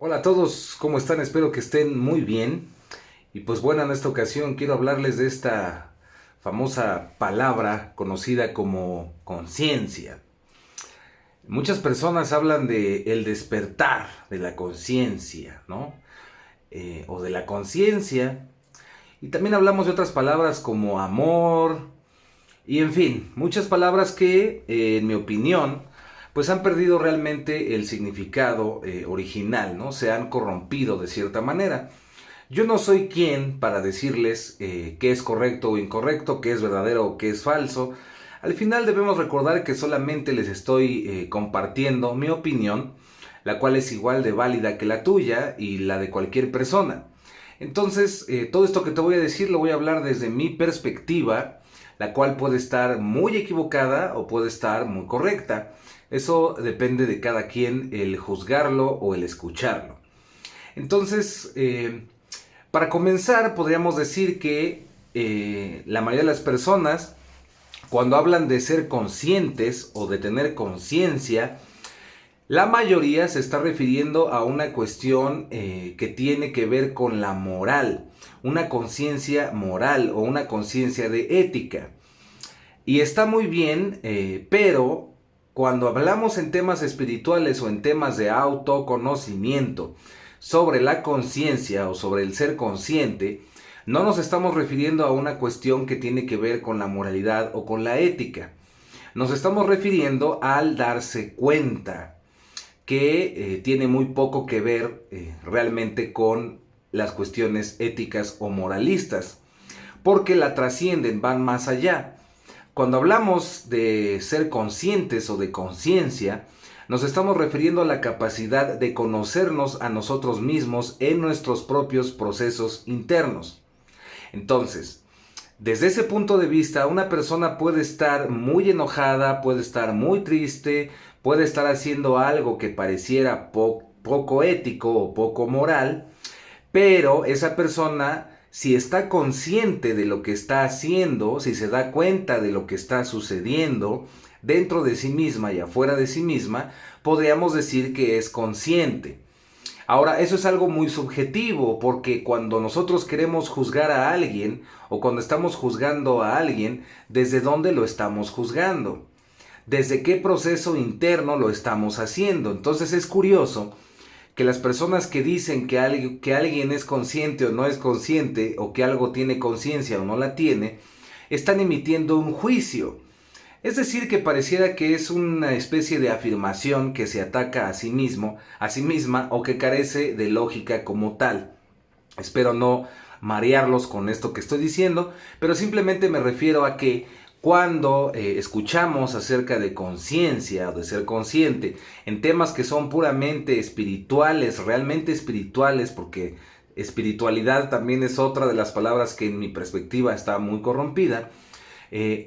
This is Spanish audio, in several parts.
Hola a todos, ¿cómo están? Espero que estén muy bien. Y pues bueno, en esta ocasión quiero hablarles de esta famosa palabra conocida como conciencia. Muchas personas hablan de el despertar de la conciencia, ¿no? O de la conciencia. Y también hablamos de otras palabras como amor. Y en fin, muchas palabras que, en mi opinión, pues han perdido realmente el significado original, ¿no? Se han corrompido de cierta manera. Yo no soy quien para decirles qué es correcto o incorrecto, qué es verdadero o qué es falso. Al final debemos recordar que solamente les estoy compartiendo mi opinión, la cual es igual de válida que la tuya y la de cualquier persona. Entonces, todo esto que te voy a decir lo voy a hablar desde mi perspectiva, la cual puede estar muy equivocada o puede estar muy correcta. Eso depende de cada quien el juzgarlo o el escucharlo. Entonces, para comenzar, podríamos decir que la mayoría de las personas, cuando hablan de ser conscientes o de tener conciencia, la mayoría se está refiriendo a una cuestión que tiene que ver con la moral, una conciencia moral o una conciencia de ética. Y está muy bien, pero cuando hablamos en temas espirituales o en temas de autoconocimiento sobre la conciencia o sobre el ser consciente, no nos estamos refiriendo a una cuestión que tiene que ver con la moralidad o con la ética. Nos estamos refiriendo al darse cuenta, que tiene muy poco que ver realmente con las cuestiones éticas o moralistas, porque la trascienden, van más allá. Cuando hablamos de ser conscientes o de conciencia, nos estamos refiriendo a la capacidad de conocernos a nosotros mismos en nuestros propios procesos internos. Entonces, desde ese punto de vista, una persona puede estar muy enojada, puede estar muy triste, puede estar haciendo algo que pareciera poco ético o poco moral, pero esa persona, si está consciente de lo que está haciendo, si se da cuenta de lo que está sucediendo dentro de sí misma y afuera de sí misma, podríamos decir que es consciente. Ahora, eso es algo muy subjetivo, porque cuando nosotros queremos juzgar a alguien o cuando estamos juzgando a alguien, ¿desde dónde lo estamos juzgando? ¿Desde qué proceso interno lo estamos haciendo? Entonces es curioso que las personas que dicen que alguien es consciente o no es consciente, o que algo tiene conciencia o no la tiene, están emitiendo un juicio. Es decir, que pareciera que es una especie de afirmación que se ataca a sí mismo, a sí misma, o que carece de lógica como tal. Espero no marearlos con esto que estoy diciendo, pero simplemente me refiero a que cuando escuchamos acerca de conciencia o de ser consciente en temas que son puramente espirituales, realmente espirituales, porque espiritualidad también es otra de las palabras que en mi perspectiva está muy corrompida,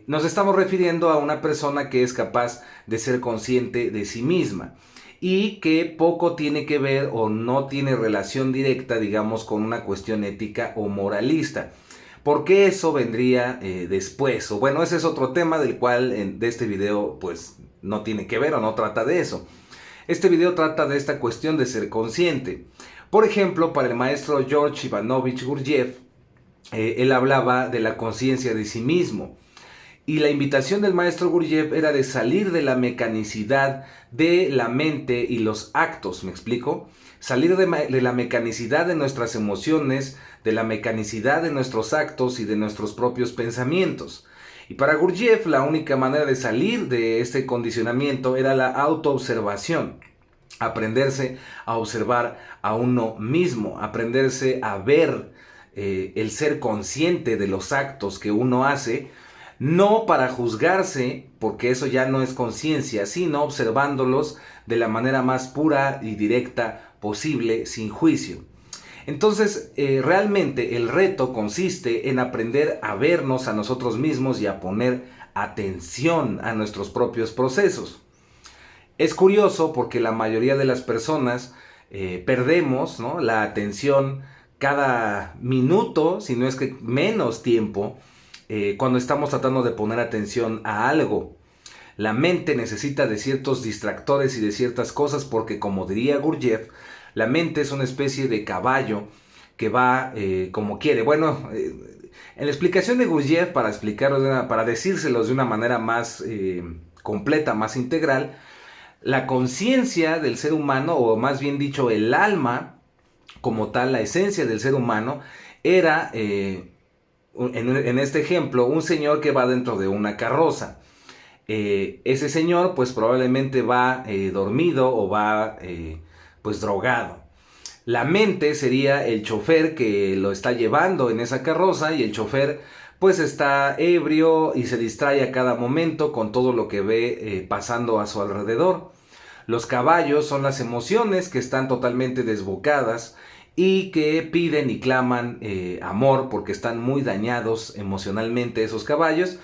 nos estamos refiriendo a una persona que es capaz de ser consciente de sí misma y que poco tiene que ver o no tiene relación directa, digamos, con una cuestión ética o moralista. Porque eso vendría después. O bueno, ese es otro tema del cual de este video pues no tiene que ver o no trata de eso. Este video trata de esta cuestión de ser consciente. Por ejemplo, para el maestro George Ivanovich Gurdjieff, él hablaba de la conciencia de sí mismo. Y la invitación del maestro Gurdjieff era de salir de la mecanicidad de la mente y los actos, ¿me explico? Salir de la mecanicidad de nuestras emociones, de la mecanicidad de nuestros actos y de nuestros propios pensamientos. Y para Gurdjieff la única manera de salir de este condicionamiento era la autoobservación. Aprenderse a observar a uno mismo, aprenderse a ver el ser consciente de los actos que uno hace, no para juzgarse, porque eso ya no es conciencia, sino observándolos de la manera más pura y directa posible, sin juicio. Entonces, realmente el reto consiste en aprender a vernos a nosotros mismos y a poner atención a nuestros propios procesos. Es curioso porque la mayoría de las personas perdemos, ¿no?, la atención cada minuto, si no es que menos tiempo, cuando estamos tratando de poner atención a algo. La mente necesita de ciertos distractores y de ciertas cosas porque, como diría Gurdjieff, La mente es una especie de caballo que va como quiere. Bueno, en la explicación de Gurdjieff, para explicarlo, para decírselos de una manera más completa, más integral, la conciencia del ser humano, o más bien dicho, el alma, como tal, la esencia del ser humano, era, en este ejemplo, un señor que va dentro de una carroza. Ese señor pues probablemente va dormido o va pues drogado. La mente sería el chofer que lo está llevando en esa carroza, y el chofer pues está ebrio y se distrae a cada momento con todo lo que ve pasando a su alrededor. Los caballos son las emociones que están totalmente desbocadas y que piden y claman amor, porque están muy dañados emocionalmente esos caballos,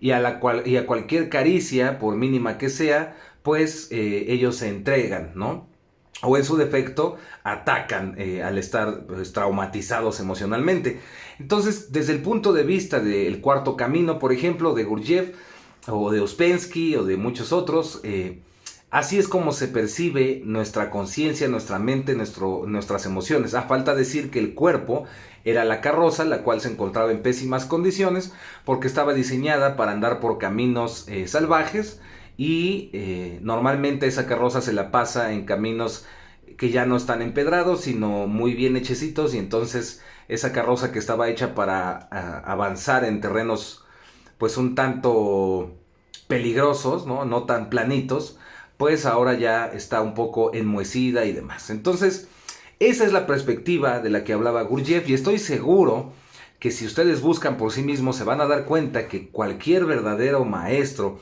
y a cualquier caricia, por mínima que sea, pues ellos se entregan, ¿no? O en su defecto atacan al estar pues, traumatizados emocionalmente. Entonces, desde el punto de vista del cuarto camino, por ejemplo, de Gurdjieff, o de Ouspensky, o de muchos otros, así es como se percibe nuestra conciencia, nuestra mente, nuestras emociones. A falta decir que el cuerpo era la carroza, la cual se encontraba en pésimas condiciones porque estaba diseñada para andar por caminos salvajes, y normalmente esa carroza se la pasa en caminos que ya no están empedrados, sino muy bien hechecitos, y entonces esa carroza que estaba hecha para avanzar en terrenos pues un tanto peligrosos, no tan planitos, pues ahora ya está un poco enmohecida y demás. Entonces, esa es la perspectiva de la que hablaba Gurdjieff, y estoy seguro que si ustedes buscan por sí mismos se van a dar cuenta que cualquier verdadero maestro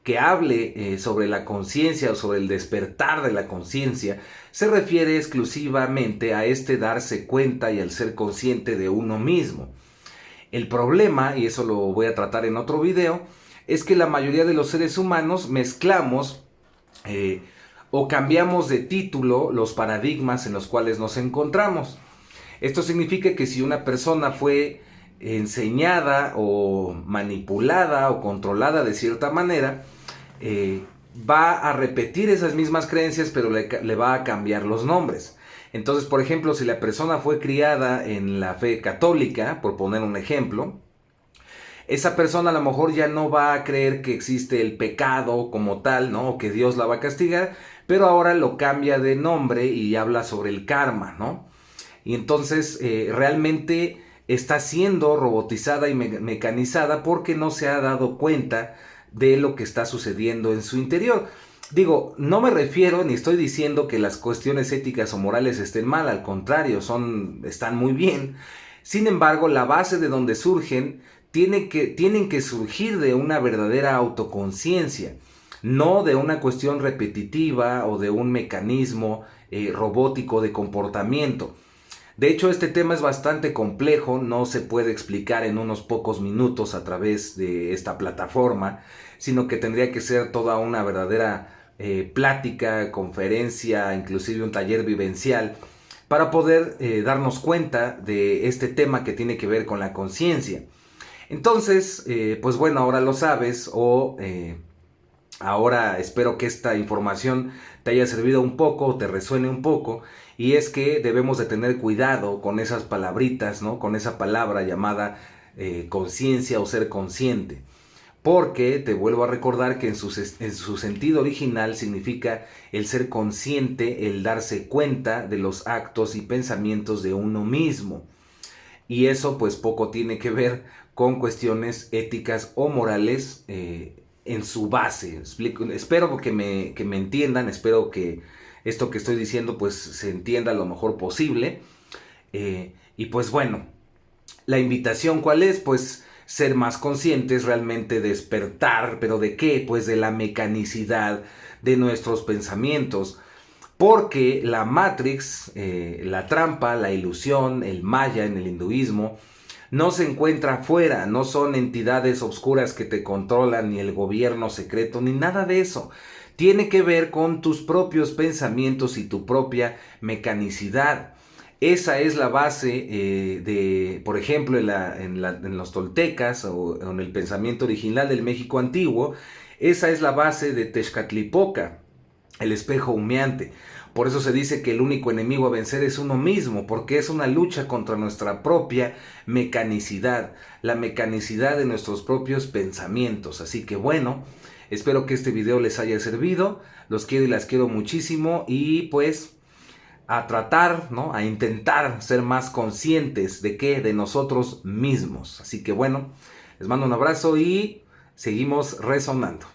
que hable sobre la conciencia o sobre el despertar de la conciencia se refiere exclusivamente a este darse cuenta y al ser consciente de uno mismo. El problema, y eso lo voy a tratar en otro video, es que la mayoría de los seres humanos mezclamos o cambiamos de título los paradigmas en los cuales nos encontramos. Esto significa que si una persona fue enseñada o manipulada o controlada de cierta manera, va a repetir esas mismas creencias, pero le va a cambiar los nombres. Entonces, por ejemplo, si la persona fue criada en la fe católica, por poner un ejemplo, esa persona a lo mejor ya no va a creer que existe el pecado como tal, ¿no? O que Dios la va a castigar, pero ahora lo cambia de nombre y habla sobre el karma, ¿no? Y entonces realmente está siendo robotizada y mecanizada porque no se ha dado cuenta de lo que está sucediendo en su interior. Digo, no me refiero ni estoy diciendo que las cuestiones éticas o morales estén mal, al contrario, están muy bien. Sin embargo, la base de donde surgen tienen que surgir de una verdadera autoconciencia, no de una cuestión repetitiva o de un mecanismo robótico de comportamiento. De hecho, este tema es bastante complejo, no se puede explicar en unos pocos minutos a través de esta plataforma, sino que tendría que ser toda una verdadera plática, conferencia, inclusive un taller vivencial, para poder darnos cuenta de este tema que tiene que ver con la conciencia. Entonces, pues bueno, ahora lo sabes, o ahora espero que esta información te haya servido un poco, te resuene un poco, y es que debemos de tener cuidado con esas palabritas, ¿no? Con esa palabra llamada conciencia o ser consciente. Porque te vuelvo a recordar que en su sentido original significa el ser consciente, el darse cuenta de los actos y pensamientos de uno mismo. Y eso pues poco tiene que ver con cuestiones éticas o morales en su base. Espero que me entiendan, espero que esto que estoy diciendo pues se entienda lo mejor posible. Y pues bueno, la invitación ¿cuál es? Pues ser más conscientes, realmente despertar. ¿Pero de qué? Pues de la mecanicidad de nuestros pensamientos. Porque la Matrix, la trampa, la ilusión, el Maya en el hinduismo, no se encuentra afuera, no son entidades obscuras que te controlan, ni el gobierno secreto, ni nada de eso. Tiene que ver con tus propios pensamientos y tu propia mecanicidad. Esa es la base de, por ejemplo, en los toltecas o en el pensamiento original del México antiguo. Esa es la base de Tezcatlipoca, el espejo humeante. Por eso se dice que el único enemigo a vencer es uno mismo, porque es una lucha contra nuestra propia mecanicidad, la mecanicidad de nuestros propios pensamientos. Así que bueno, espero que este video les haya servido, los quiero y las quiero muchísimo y pues a tratar, ¿no? A intentar ser más conscientes de qué, de nosotros mismos. Así que bueno, les mando un abrazo y seguimos resonando.